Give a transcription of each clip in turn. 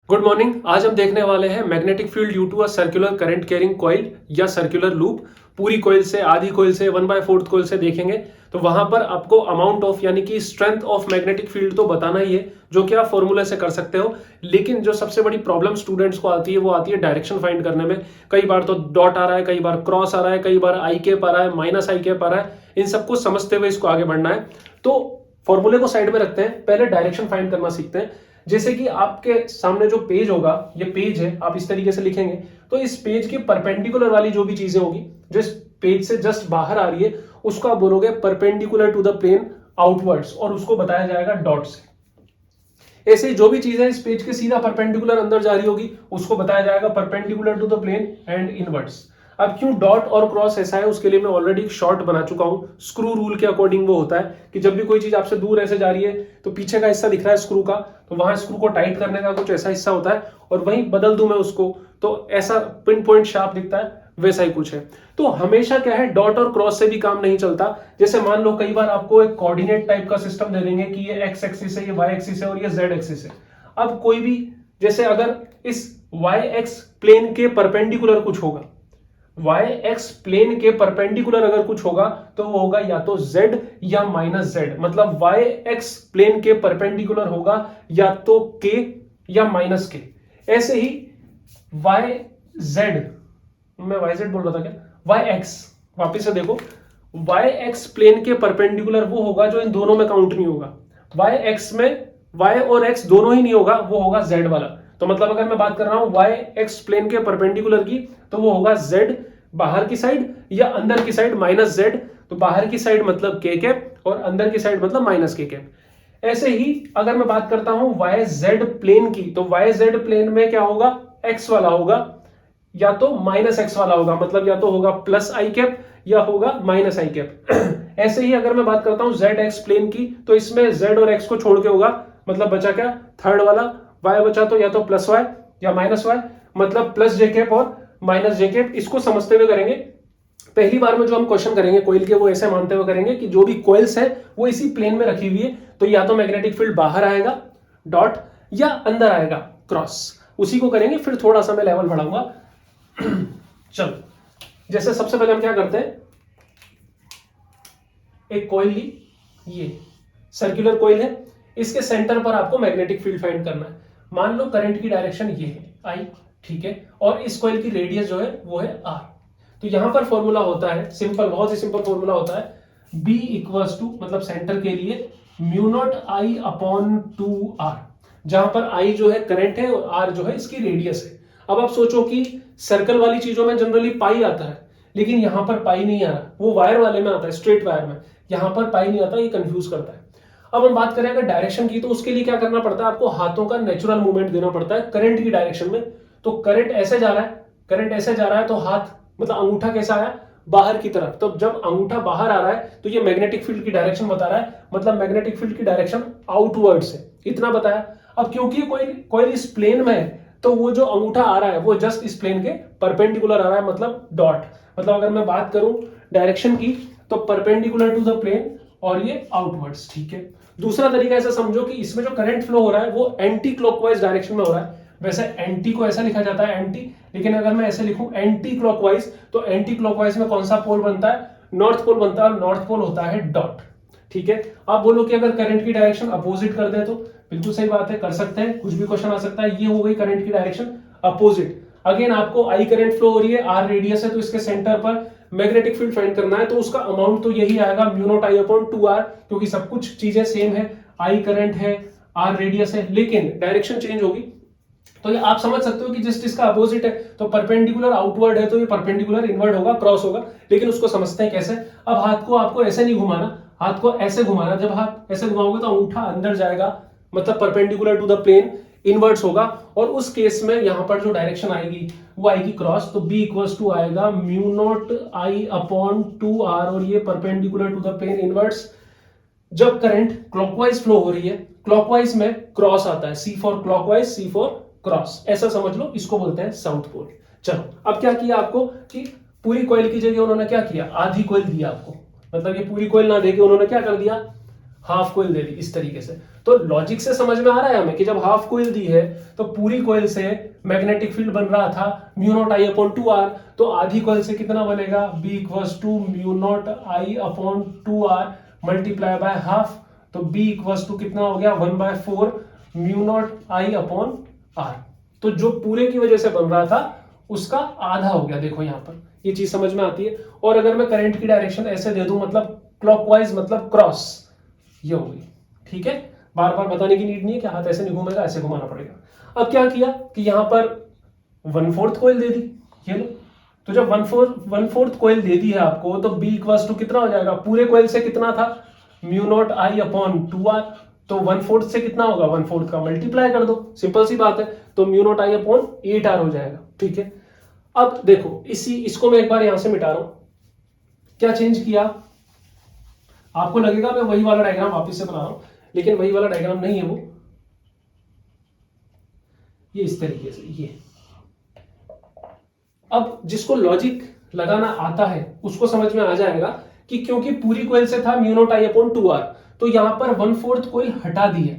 Good morning. आज हम देखने वाले हैं magnetic field due to a circular current carrying coil या सर्कुलर लूप। पूरी कॉइल से, आधी कॉइल से, 1/4 कॉइल से देखेंगे तो वहां पर आपको अमाउंट ऑफ यानी कि स्ट्रेंथ ऑफ मैग्नेटिक फील्ड तो बताना ही है, जो कि आप फॉर्मूले से कर सकते हो। लेकिन जो सबसे बड़ी प्रॉब्लम स्टूडेंट्स को आती है वो आती है डायरेक्शन फाइंड करने में। कई बार तो डॉट आ रहा है, कई बार क्रॉस आ रहा है, कई बार आई कैप आ रहा है, माइनस आई कैप आ रहा है। इन सबको समझते हुए इसको आगे बढ़ना है। तो फॉर्मूले को साइड में रखते हैं, पहले डायरेक्शन फाइंड करना सीखते हैं। जैसे कि आपके सामने जो पेज होगा, ये पेज है, आप इस तरीके से लिखेंगे तो इस पेज के परपेंडिकुलर वाली जो भी चीजें होगी, जो इस पेज से जस्ट बाहर आ रही है, उसको आप बोलोगे perpendicular to the plane outwards, और उसको बताया जाएगा डॉट से। ऐसे ही जो भी चीजें इस पेज के सीधा परपेंडिकुलर अंदर जा रही होगी, उसको बताया जाएगा perpendicular to the plane and inwards. अब क्यों डॉट और क्रॉस ऐसा है, उसके लिए मैं ऑलरेडी एक शॉर्ट बना चुका हूं। स्क्रू रूल के अकॉर्डिंग वो होता है कि जब भी कोई चीज आपसे दूर ऐसे जा रही है तो पीछे का हिस्सा दिख रहा है स्क्रू का, तो वहां स्क्रू को टाइट करने का कुछ ऐसा हिस्सा होता है, और वहीं बदल दूं मैं उसको तो ऐसा पिन पॉइंट शार्प दिखता है, वैसा ही कुछ है। तो हमेशा क्या है, डॉट और क्रॉस से भी काम नहीं चलता। जैसे मान लो कई बार आपको एक कोऑर्डिनेट टाइप का सिस्टम दे देंगे कि ये एक्स एक्सिस है, ये वाई एक्सिस है और ये जेड एक्सिस है। अब कोई भी, जैसे अगर इस वाई एक्स प्लेन के परपेंडिकुलर कुछ होगा, वाई एक्स प्लेन के परपेंडिकुलर अगर कुछ होगा तो वो होगा या तो z या माइनस जेड। मतलब वाई एक्स प्लेन के परपेंडिकुलर होगा या तो k या माइनस k। ऐसे ही वाई जेड, मैं वाई जेड बोल रहा था क्या, वाई एक्स, वापिस से देखो, वाई एक्स प्लेन के परपेंडिकुलर वो होगा जो इन दोनों में काउंट नहीं होगा। वाई एक्स में वाई और एक्स दोनों ही नहीं होगा, वो होगा जेड वाला। तो मतलब अगर मैं बात कर रहा हूं वाई एक्स प्लेन के परपेंडिकुलर की, तो वो होगा जेड बाहर की साइड या अंदर की साइड माइनस जेड। तो बाहर की साइड मतलब के कैप और अंदर की साइड मतलब माइनस के कैप। ऐसे ही अगर मैं बात करता हूं वाई जेड प्लेन की, तो वाई जेड प्लेन में क्या होगा, एक्स वाला होगा या तो माइनस एक्स वाला होगा। मतलब या तो होगा प्लस आई कैप या होगा माइनस आई कैप। ऐसे ही अगर मैं बात करता हूं जेड एक्स प्लेन की, तो इसमें जेड और एक्स को छोड़ के होगा, मतलब बचा क्या, थर्ड वाला वाई बचा, तो या तो प्लस वाई या माइनस वाई, मतलब प्लस जे कैप और माइनस जे कैप। इसको समझते हुए करेंगे। पहली बार में जो हम क्वेश्चन करेंगे कोइल के, वो ऐसे मानते हुए करेंगे कि जो भी कोइल्स है वो इसी प्लेन में रखी हुई है, तो या तो मैग्नेटिक फील्ड बाहर आएगा डॉट, या अंदर आएगा क्रॉस। उसी को करेंगे, फिर थोड़ा सा मैं लेवल बढ़ाऊंगा। चलो, जैसे सबसे पहले हम क्या करते हैं, एक कॉइल ली, ये सर्कुलर कॉइल है, इसके सेंटर पर आपको मैग्नेटिक फील्ड फाइंड करना है। मान लो करंट की डायरेक्शन ये है आई, ठीक है, और इस कॉइल की रेडियस जो है वो है आर। तो यहां पर फॉर्मूला होता है सिंपल, बहुत ही सिंपल फॉर्मूला होता है, B इक्वल्स टू, मतलब सेंटर के लिए mu naught I upon 2r, जहां पर आई जो है करंट है और आर जो है इसकी रेडियस है। अब आप सोचो कि सर्कल वाली चीजों में जनरली पाई आता है, लेकिन यहां पर पाई नहीं आ रहा, वो वायर वाले में आता है, स्ट्रेट वायर में। यहां पर पाई नहीं आता, ये कंफ्यूज करता है। अब हम बात करें अगर डायरेक्शन की, तो उसके लिए क्या करना पड़ता है, आपको हाथों का नेचुरल मूवमेंट देना पड़ता है करंट की डायरेक्शन में। तो करंट ऐसे जा रहा है, करंट ऐसे जा रहा है, तो हाथ मतलब अंगूठा कैसा आया, बाहर की तरफ। तो जब अंगूठा बाहर आ रहा है तो ये मैग्नेटिक फील्ड की डायरेक्शन बता रहा है, मतलब मैग्नेटिक फील्ड की डायरेक्शन आउटवर्ड्स है, इतना बताया। अब क्योंकि कोई इस प्लेन में है, तो वो जो अंगूठा आ रहा है वो जस्ट इस प्लेन के परपेंडिकुलर आ रहा है, मतलब डॉट। मतलब अगर मैं बात करूं डायरेक्शन की, तो परपेंडिकुलर टू द प्लेन और ये आउटवर्ड्स, ठीक है। दूसरा तरीका ऐसा समझो कि इसमें जो करंट फ्लो हो रहा है वो एंटी क्लॉकवाइज डायरेक्शन में हो रहा है। वैसे एंटी को ऐसा लिखा जाता है एंटी, लेकिन अगर मैं ऐसे लिखूं एंटी क्लॉकवाइज, तो एंटी क्लॉकवाइज में कौन सा पोल बनता है, नॉर्थ पोल बनता है, और नॉर्थ पोल होता है डॉट, ठीक है। आप बोलो कि अगर करंट की डायरेक्शन अपोजिट कर दे, तो बिल्कुल सही बात है, कर सकते हैं, कुछ भी क्वेश्चन आ सकता है। ये हो गई करंट की डायरेक्शन अपोजिट। अगेन आपको आई करंट फ्लो हो रही है, आर रेडियस है, तो इसके सेंटर पर मैग्नेटिक फील्ड फाइंड करना है, तो उसका अमाउंट तो यही आएगा mu naught I upon 2r, क्योंकि सब कुछ चीजें सेम है, आई करंट है, आर रेडियस है, लेकिन डायरेक्शन चेंज होगी। तो ये आप समझ सकते हो कि जिस इसका अपोजिट है, तो परपेंडिकुलर आउटवर्ड है, तो ये परपेंडिकुलर इनवर्ड होगा, क्रॉस होगा। लेकिन उसको समझते हैं कैसे। अब हाथ को आपको ऐसे नहीं घुमाना, हाथ को ऐसे घुमाना। जब हाथ ऐसे घुमाओगे तो अंगूठा अंदर जाएगा, मतलब perpendicular to the plane, inwards होगा, और उस केस में यहां पर जो डायरेक्शन आएगी वो आएगी क्रॉस। तो B इक्वल्स टू आएगा mu naught I upon 2r, और ये perpendicular to the plane inwards. जब करंट क्लॉकवाइज फ्लो हो रही है, क्लॉकवाइज में क्रॉस आता है, C for clockwise, C for cross, ऐसा समझ लो, इसको बोलते हैं साउथ पोल। चलो, अब क्या किया आपको कि पूरी कॉइल की जगह उन्होंने क्या किया, आधी कॉइल दिया आपको। मतलब ये पूरी कॉइल ना देके उन्होंने क्या कर दिया, हाफ कॉइल दे दी, इस तरीके से। तो लॉजिक से समझ में आ रहा है हमें कि जब हाफ कॉइल दी है तो पूरी कॉइल से मैग्नेटिक फील्ड बन रहा था mu naught I upon 2r, तो आधी कॉइल से कितना बनेगा B equals to mu naught I upon 2r multiply by half, तो B इक्वल्स टू कितना हो गया 1/4 mu naught I upon r। तो जो पूरे की वजह से बन रहा था उसका आधा हो गया। देखो यहाँ पर ये चीज समझ में आती है। और अगर मैं करंट की डायरेक्शन ऐसे दे दूं, मतलब क्लॉकवाइज मतलब क्रॉस, ये हो गई। ठीक है, बार बार बताने की नीड नहीं है कि हाथ ऐसे नहीं घूमेगा, ऐसे घुमाना पड़ेगा। अब क्या किया कि यहां पर 1/4 कॉइल दे दी, ये लो। तो जब 1/4 कॉइल दे दी है आपको, तो B इक्वल्स टू कितना हो जाएगा, पूरे कॉइल से कितना था mu naught I upon 2r, तो 1/4 से कितना होगा 1/4 का मल्टीप्लाई कर दो, सिंपल सी बात है, तो mu naught I upon 8r हो जाएगा। ठीक है, अब देखो इसको मैं एक बार यहां से मिटा रहा हूं। क्या चेंज किया, आपको लगेगा मैं वही वाला डायग्राम वापस से बना रहा हूं, लेकिन वही वाला डायग्राम नहीं है वो, ये इस तरीके से। ये अब जिसको लॉजिक लगाना आता है उसको समझ में आ जाएगा कि क्योंकि पूरी कॉइल से था mu naught I upon 2r, तो यहां पर 1/4 कॉइल हटा दी है,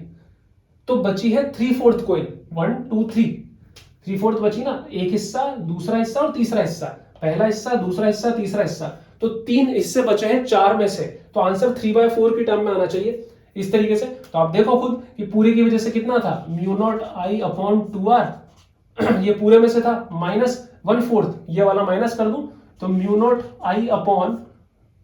तो बची है 3/4 कॉइल। 1 2 3 3/4 बची ना, एक हिस्सा, दूसरा हिस्सा और तीसरा हिस्सा, पहला हिस्सा, दूसरा हिस्सा, तीसरा हिस्सा, तो 3 हिस्से बचे हैं 4 में से, तो आंसर 3/4 की टर्म में आना चाहिए इस तरीके से। तो आप देखो खुद कि पूरे की वजह से कितना था mu naught I upon 2r, ये पूरे में से था माइनस 1/4, ये वाला माइनस कर दूं तो mu naught I upon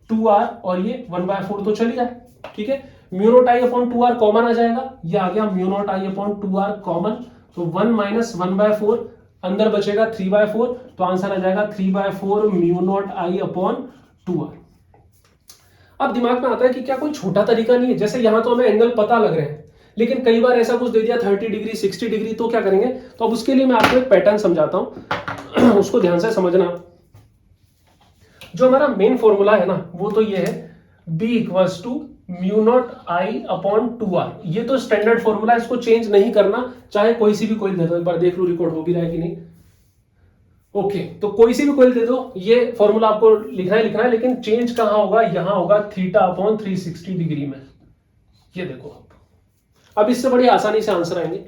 2r और ये 1/4 तो चली जाए। ठीक है, mu naught I upon 2r common आ जाएगा, ये आ गया mu naught I upon 2r common, तो 1 माइनस 1/4, अंदर बचेगा 3/4, तो आंसर आ जाएगा 3/4 mu naught I upon 2r। अब दिमाग में आता है कि क्या कोई छोटा तरीका नहीं है, जैसे यहां तो हमें एंगल पता लग रहे हैं, लेकिन कई बार ऐसा कुछ दे दिया 30 डिग्री 60 डिग्री, तो क्या करेंगे, तो अब उसके लिए मैं आपको एक पैटर्न समझाता हूं, उसको ध्यान से समझना। जो हमारा मेन फॉर्मूला है ना, वो तो ये है B equals to mu naught I upon 2r, ये तो स्टैंडर्ड फॉर्मूला, इसको चेंज नहीं करना, चाहे कोई सी भी कोई दे दो। एक बार देख लो रिकॉर्ड हो भी रहा है कि नहीं। ओके, तो कोई सी भी कोई दे दो, ये फॉर्मूला आपको लिखना है, लेकिन चेंज कहां होगा, यहां होगा थीटा अपॉन 360 डिग्री में। ये देखो, अब इससे बड़ी आसानी से आंसर आएंगे।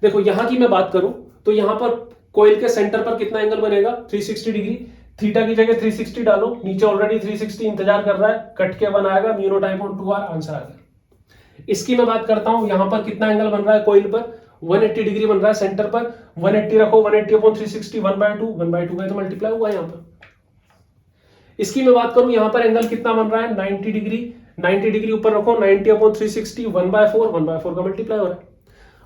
देखो यहां की मैं बात करूं तो यहां पर कोइल के सेंटर पर कितना एंगल बनेगा 360 डिग्री, थीटा की जगह 360 डालो, नीचे ऑलरेडी 360 इंतजार कर रहा है, कट के 1 आएगा, mu naught I upon 2r, answer आ गया। इसकी मैं बात करता हूं, यहां पर कितना एंगल बन रहा है कोइल पर 180 डिग्री बन रहा है, सेंटर पर 180 रखो, 180 अपॉन 360 1/2 का तो मल्टीप्लाई हुआ यहां पर। इसकी मैं बात करूं, यहां पर एंगल कितना बन रहा है 90 डिग्री, 90 डिग्री ऊपर रखो, 90 अपॉन 360 1/4 का मल्टीप्लाई हो रहा है।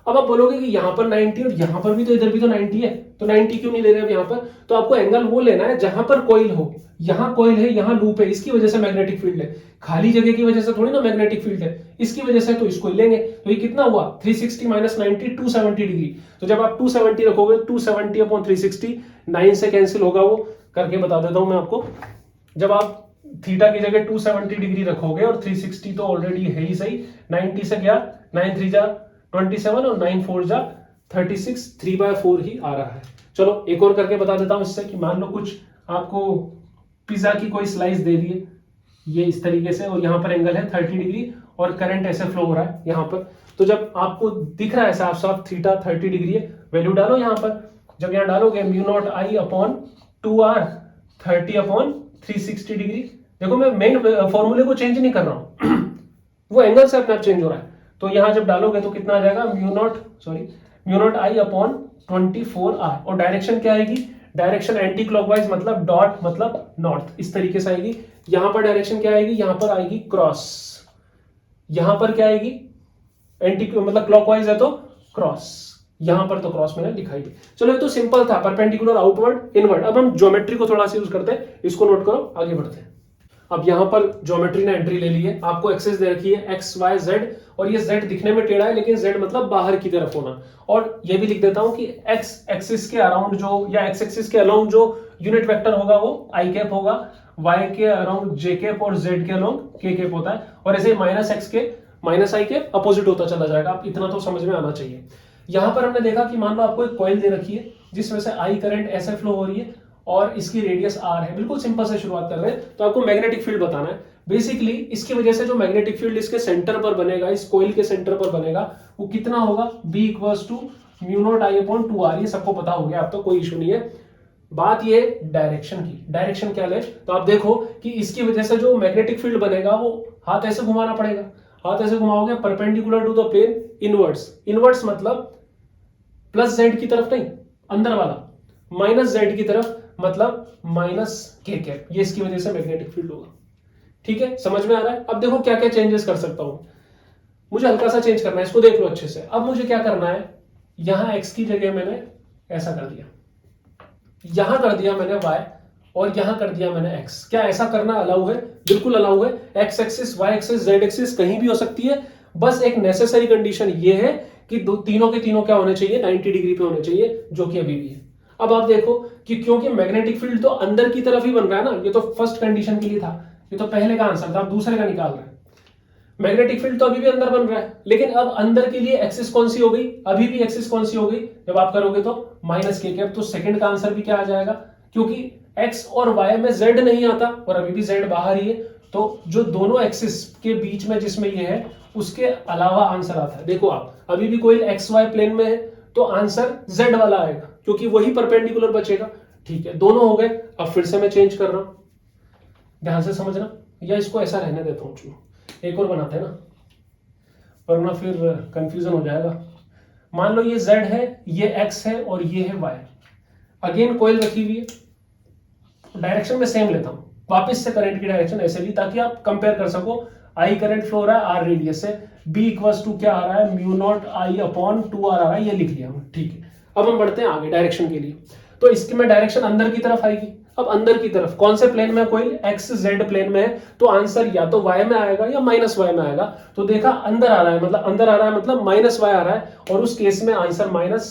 अब आप बोलोगे कि यहां पर 90 और यहां पर भी तो, इधर भी तो 90 है, तो 90 क्यों नहीं ले रहे अब यहां पर, तो आपको एंगल वो लेना है जहां पर कोइल हो, यहां कोइल है, यहां लूप है, इसकी वजह से मैग्नेटिक फील्ड है, खाली जगह की वजह से थोड़ी ना मैग्नेटिक फील्ड है, इसकी वजह से, तो इसको लेंगे। तो ये कितना हुआ 360 माइनस 90 270 डिग्री, तो जब आप 270 रखोगे 270 अपॉन 360 9 से कैंसिल होगा, वो करके बता देता हूं मैं आपको। जब आप थीटा की जगह 270 डिग्री रखोगे और 360 तो ऑलरेडी है ही सही, 90 से गया 9 3 जा 27 और 9 4 जा 36, 3/4 ही आ रहा है। चलो एक और करके बता देता हूं इससे, कि मान लो कुछ आपको पिज्जा की कोई स्लाइस दे दी है, ये इस तरीके से, और यहाँ पर एंगल है 30 डिग्री और करंट ऐसे फ्लो हो रहा है यहाँ पर, तो जब आपको दिख रहा है साफ साफ थीटा 30 डिग्री है, वैल्यू डालो यहाँ पर, जब यहाँ डालोगे mu naught I upon 2r 30 upon 360 degree, देखो मैं मेन फॉर्मूले को चेंज नहीं कर रहा हूं वो एंगल से अपने आप चेंज हो रहा है, तो यहां जब डालोगे तो कितना आ जाएगा mu naught I upon 24r, और डायरेक्शन क्या आएगी, डायरेक्शन एंटी क्लॉकवाइज मतलब डॉट मतलब नॉर्थ, इस तरीके से आएगी। यहां पर डायरेक्शन क्या आएगी, यहां पर आएगी क्रॉस, यहां पर क्या आएगी एंटी मतलब क्लॉकवाइज है तो क्रॉस, यहां पर तो क्रॉस मैंने दिखाई दी। चलो ये तो सिंपल था, परपेंडिकुलर आउटवर्ड इनवर्ड। अब हम ज्योमेट्री को थोड़ा सा यूज करते हैं, इसको नोट करो, आगे बढ़ते हैं। अब यहां पर ज्योमेट्री ने एंट्री ले ली है, आपको एक्सिस दे रखी है x y z, और ये z दिखने में टेढ़ा है, लेकिन z मतलब बाहर की तरफ होना, और ये भी लिख देता हूं कि x एक्सिस के अराउंड जो, या x एक्सिस के अलोंग जो यूनिट वेक्टर होगा वो i कैप होगा, y के अराउंड j कैप और z के अलोंग k कैप होता है, और ऐसे माइनस x के माइनस i कैप अपोजिट होता चला जाएगा। आप इतना तो समझ में आना चाहिए। यहां पर हमने देखा कि मान लो आपको एक कॉइल दे रखी है जिसमें से I करंट ऐसे फ्लो हो रही है और इसकी रेडियस r है, बिल्कुल सिंपल से शुरुआत कर रहे हैं, तो आपको मैग्नेटिक फील्ड बताना है। बेसिकली इसकी वजह से जो मैग्नेटिक फील्ड इसके सेंटर पर बनेगा, इस कोयल के सेंटर पर बनेगा, वो कितना होगा, B equals to mu naught I upon 2r। ये सबको पता हो गया, अब तो कोई इशू नहीं है। बात ये डायरेक्शन की, डायरेक्शन क्या ले, तो आप देखो कि इसकी वजह से जो मैग्नेटिक फील्ड बनेगा वो हाथ ऐसे घुमाना पड़ेगा। हाथ ऐसे घुमाओगे perpendicular to the plane, inwards. Inwards मतलब प्लस जेड की तरफ नहीं, अंदर वाला, माइनस जेड की तरफ मतलब माइनस के कैप। ये इसकी वजह से मैग्नेटिक फील्ड होगा। ठीक है, समझ में आ रहा है। अब देखो क्या क्या चेंजेस कर सकता हूं। मुझे हल्का सा चेंज करना है, इसको देख लो अच्छे से। अब मुझे क्या करना है, यहां एक्स की जगह मैंने ऐसा कर दिया, यहां कर दिया मैंने y, और यहां कर दिया मैंने x। क्या ऐसा करना अलाउ है? बिल्कुल अलाउ है। x axis, y axis, z axis कहीं भी हो सकती है। बस एक नेसेसरी कंडीशन ये है कि तीनों के तीनों क्या होने चाहिए, 90 डिग्री पे होने चाहिए, जो कि अभी भी है। अब आप देखो कि क्योंकि मैग्नेटिक फील्ड तो अंदर की तरफ ही बन रहा है ना, ये तो फर्स्ट कंडीशन के लिए था, ये तो पहले का आंसर था, अब दूसरे का निकाल रहे हैं। मैग्नेटिक फील्ड तो अभी भी अंदर बन रहा है, लेकिन अब अंदर के लिए एक्सिस कौन सी हो गई, अभी भी एक्सिस कौन सी हो गई, जब आप करोगे तो माइनस के कैप। तो सेकंड का आंसर भी क्या आ जाएगा, क्योंकि एक्स और वाई में जेड नहीं आता और अभी भी जेड बाहर ही है, तो जो दोनों एक्सिस के बीच में जिसमें ये है उसके अलावा आंसर आता है। देखो आप अभी भी कोई एक्स वाई प्लेन में है तो आंसर जेड वाला आएगा, क्योंकि वही परपेंडिकुलर बचेगा। ठीक है, दोनों हो गए। अब फिर से मैं चेंज कर रहा हूं, ध्यान से समझना, या इसको ऐसा रहने देता हूं, चलो एक और बनाते हैं ना, वरना फिर कंफ्यूजन हो जाएगा। मान लो ये z है, ये x है और ये है y। अगेन कोयल रखी हुई है, डायरेक्शन में सेम लेता हूं, वापस से करंट की डायरेक्शन ऐसे ली ताकि आप कंपेयर कर सको। I करंट फ्लो रहा है r रेडियस से, B इक्वल्स टू क्या आ रहा है, mu naught I upon 2r आ रहा है, ये लिख लिया हमने। ठीक है, अब हम बढ़ते हैं आगे डायरेक्शन के लिए। तो इसकी में डायरेक्शन अंदर की तरफ आएगी। अब अंदर की तरफ कौन से प्लेन में, कोई एक्स जेड प्लेन में है, तो आंसर या तो y में आएगा या माइनस y में आएगा। तो देखा अंदर आ रहा है, मतलब अंदर आ रहा है मतलब माइनस y आ रहा है, और उस केस में आंसर माइनस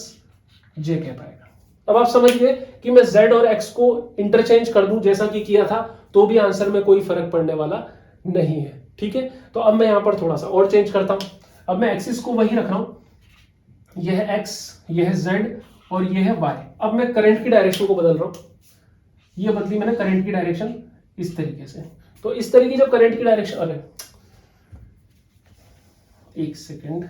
जे कैप आएगा। अब आप समझ गए कि मैं z और x को इंटरचेंज कर दूं जैसा कि किया था, तो भी आंसर में कोई फर्क पड़ने वाला नहीं है। ठीक है, तो अब मैं यहां पर थोड़ा सा और चेंज करता हूं। अब मैं एक्सिस को वही रख रहा हूं, यह है x, यह है z और यह है y। अब मैं करंट की डायरेक्शन को बदल रहा हूं, ये बदली मैंने करंट की डायरेक्शन इस तरीके से। तो इस तरीके जब करंट की डायरेक्शन, अरे एक सेकेंड,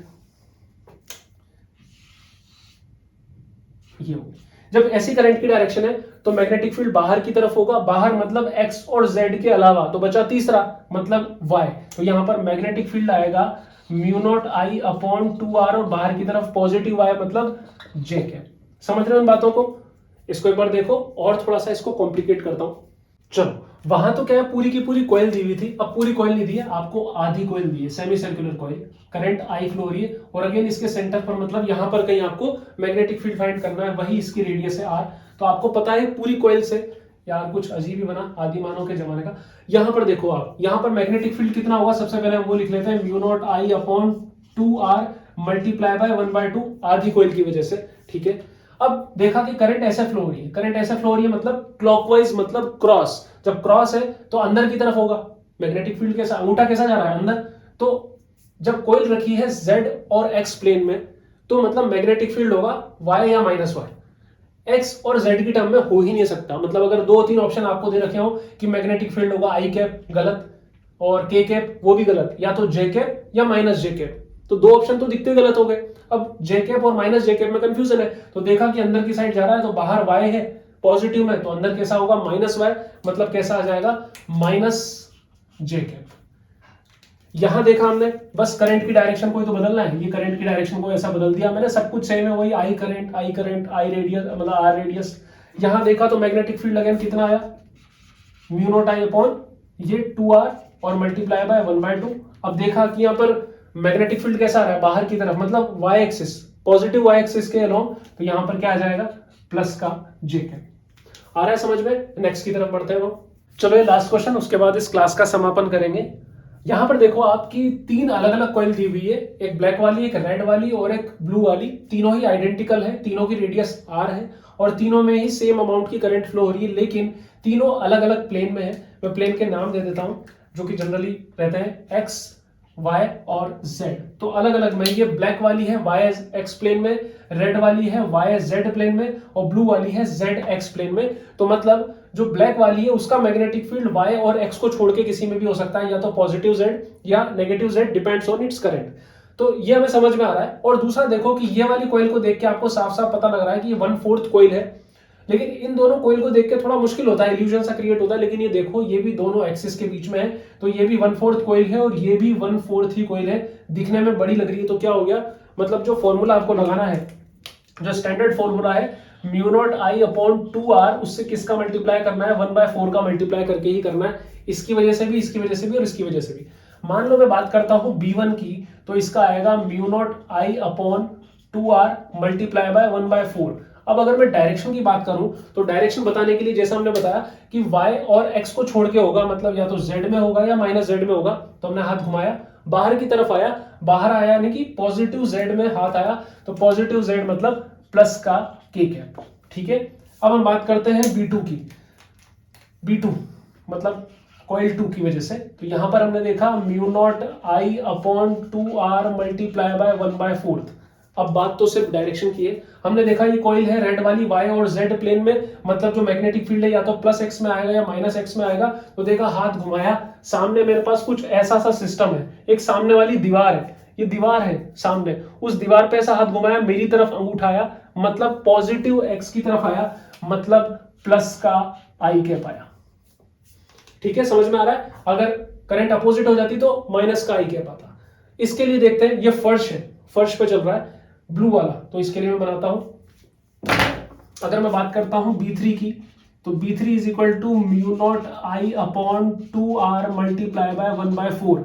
ये हो, जब ऐसी करंट की डायरेक्शन है तो मैग्नेटिक फील्ड बाहर की तरफ होगा। बाहर मतलब x और z के अलावा, तो बचा तीसरा मतलब y। तो यहां पर मैग्नेटिक फील्ड आएगा mu not I upon 2r, और बाहर की तरफ पॉजिटिव y मतलब j कैप। समझ रहे हो इन बातों को? इसको एक बार देखो और थोड़ा सा इसको कॉम्प्लिकेट करता हूं। चलो, वहां तो क्या है, पूरी की पूरी कॉइल दी हुई थी, अब पूरी कॉइल नहीं दी है आपको, आधी कॉइल दी है, semi circular coil, current I flow हो रही है, और अगेन इसके सेंटर पर मतलब यहां पर कहीं आपको मैग्नेटिक फील्ड फाइंड करना है, वही इसकी रेडियस है r। तो आपको पता है पूरी कॉइल से, यार कुछ अजीब ही बना आदि मानव के जमाने का। यहां पर देखो आप, यहां पर मैग्नेटिक फील्ड कितना होगा, सबसे पहले हम वो लिख लेते हैं, mu naught I upon 2r multiply bye 1/2, आधी कॉइल की वजह से। ठीक है, अब देखा कि करंट ऐसे फ्लो हो रही है, करंट ऐसे फ्लो हो रही है मतलब क्लॉकवाइज, मतलब क्रॉस। जब क्रॉस है तो अंदर की तरफ होगा, मैग्नेटिक फील्ड कैसा, अंगूठा कैसा जा रहा है, अंदर। तो जब कॉइल रखी है z और x प्लेन में, तो मतलब मैग्नेटिक फील्ड होगा y या माइनस y। x और z की टर्म में हो ही नहीं सकता। मतलब अगर 2-3 ऑप्शन आपको दे रखे हो कि मैग्नेटिक फील्ड होगा I कैप, गलत, और k कैप, वो भी गलत, या तो j कैप या माइनस j कैप, तो दो ऑप्शन तो दिखते गलत हो गए। अब j कैप और माइनस j कैप में कंफ्यूजन है, तो देखा कि अंदर की साइड जा रहा है तो बाहर y है पॉजिटिव में, तो अंदर कैसा होगा, माइनस y, मतलब कैसा आ जाएगा, माइनस j कैप। यहां देखा हमने, बस करंट की डायरेक्शन को ही तो बदलना है, ये करंट की डायरेक्शन को ऐसा बदल दिया मैंने, सब कुछ सेम है, वही I करंट I रेडियस, मतलब R रेडियस। यहां देखा तो मैग्नेटिक फील्ड अगेन कितना आया, म्यू नॉट I अपॉन ये 2r और मल्टीप्लाई बाय 1/2। अब देखा कि यहाँ पर मैग्नेटिक फील्ड कैसा आ रहा है, बाहर की तरफ, मतलब y axis, positive y axis के अलोंग, तो यहां पर क्या आ जाएगा, प्लस का j कैप। आ रहा है समझ में? नेक्स्ट की तरफ बढ़ते हैं वो। चलो ये लास्ट क्वेश्चन, उसके बाद इस क्लास का समापन करेंगे। यहां पर देखो आपकी 3 अलग अलग कॉइल दी हुई है, एक ब्लैक वाली, एक रेड वाली और एक ब्लू वाली। तीनों ही आइडेंटिकल है, तीनों की रेडियस r है, और तीनों में ही सेम अमाउंट की करंट फ्लो हो रही है, लेकिन तीनों अलग अलग प्लेन में है। मैं प्लेन के नाम दे देता हूं जो कि जनरली रहते हैं x, y और z। तो अलग अलग में, ये ब्लैक वाली है y x प्लेन में, रेड वाली है y z प्लेन में, और ब्लू वाली है z x प्लेन में। तो मतलब जो ब्लैक वाली है उसका मैग्नेटिक फील्ड y और x को छोड़ के किसी में भी हो सकता है, या तो पॉजिटिव z या negative z, depends on its current. तो ये हमें समझ में आ रहा है। और दूसरा देखो कि ये वाली कॉइल को देख के आपको साफ साफ पता लग रहा है कि ये 1/4 कॉइल है, लेकिन इन दोनों कॉइल को देख के थोड़ा मुश्किल होता है, इल्यूजन सा क्रिएट होता है। लेकिन ये देखो ये भी दोनों एक्सिस के बीच में है, तो ये भी 1/4 कॉइल है और ये भी 1/4 ही कॉइल है, दिखने में बड़ी लग रही है। तो क्या हो गया, मतलब जो फॉर्मूला आपको लगाना है, जो स्टैंडर्ड फॉर्मूला है μ0I/2r, उससे किसका मल्टीप्लाई करना है, 1/4 का मल्टीप्लाई करके ही करना है। इसकी वजह से भी, इसकी वजह से भी और इसकी वजह से भी। मान लो मैं बात करता हूं B1 की, तो इसका आएगा μ0I/2r मल्टीप्लाई बाय 1/4। अब अगर मैं डायरेक्शन की बात करूं तो डायरेक्शन बताने के लिए जैसा हमने बताया कि y और x को छोड़ के होगा, मतलब या तो z में होगा या -z में होगा। तो हमने हाथ घुमाया, बाहर की तरफ आया, बाहर आया यानी कि पॉजिटिव z में हाथ आया, तो पॉजिटिव z मतलब प्लस का k कैप। ठीक है, अब हम बात करते हैं B2 की। B2 मतलब कॉइल 2 की वजह से, तो यहां पर हमने देखा μ0I/2r मल्टीप्लाई बाय 1/4। अब बात तो सिर्फ डायरेक्शन की है। हमने देखा ये कॉइल है रेड वाली, y और z प्लेन में, मतलब जो मैग्नेटिक फील्ड है या तो +x में आएगा या -x में आएगा। तो देखा, हाथ घुमाया, सामने मेरे पास कुछ ऐसा सा सिस्टम है, एक सामने वाली दीवार है, ये दीवार है सामने, उस दीवार पे ऐसा हाथ घुमाया, मेरी तरफ अंगूठा आया, मतलब पॉजिटिव x की तरफ आया, मतलब प्लस का आई कैप आया। ठीक है, समझ में आ रहा है। अगर करंट अपोजिट हो जाती तो माइनस का आई कैप आता। इसके लिए देखते हैं, ये फर्श है, फर्श पे चल रहा है ब्लू वाला, तो इसके लिए मैं बनाता हूं। अगर मैं बात करता हूं B3 की, तो B3 is equal to μ0I/2r multiply by 1/4।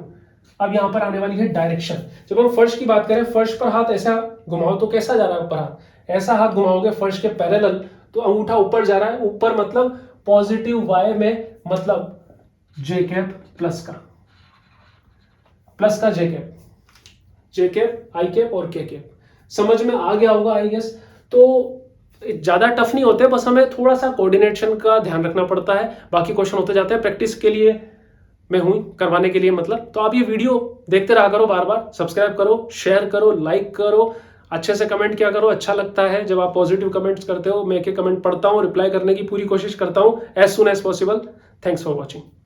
अब यहां पर आने वाली है डायरेक्शन। जब हम फर्श की बात करें, फर्श पर हाथ ऐसा घुमाओ तो कैसा जा रहा है ऊपर हाथ, ऐसा हाथ घुमाओगे फर्श के पैरेलल, तो अंगूठा ऊपर जा रहा है, ऊपर मतलब पॉजिटिव y में, मतलब j कैप प्लस का j cap, j cap, i cap और k कैप। समझ में आ गया होगा आई गेस। तो ज्यादा टफ नहीं होते, बस हमें थोड़ा सा कोऑर्डिनेशन का ध्यान रखना पड़ता है, बाकी क्वेश्चन होते जाते हैं। प्रैक्टिस के लिए मैं हूं, करवाने के लिए मतलब। तो आप ये वीडियो देखते रहा करो, बार बार सब्सक्राइब करो, शेयर करो, लाइक करो, अच्छे से कमेंट किया करो। अच्छा लगता है जब आप पॉजिटिव कमेंट्स करते हो, मैं के कमेंट पढ़ता हूं, रिप्लाई करने की पूरी कोशिश करता हूं as soon as possible. Thanks for watching.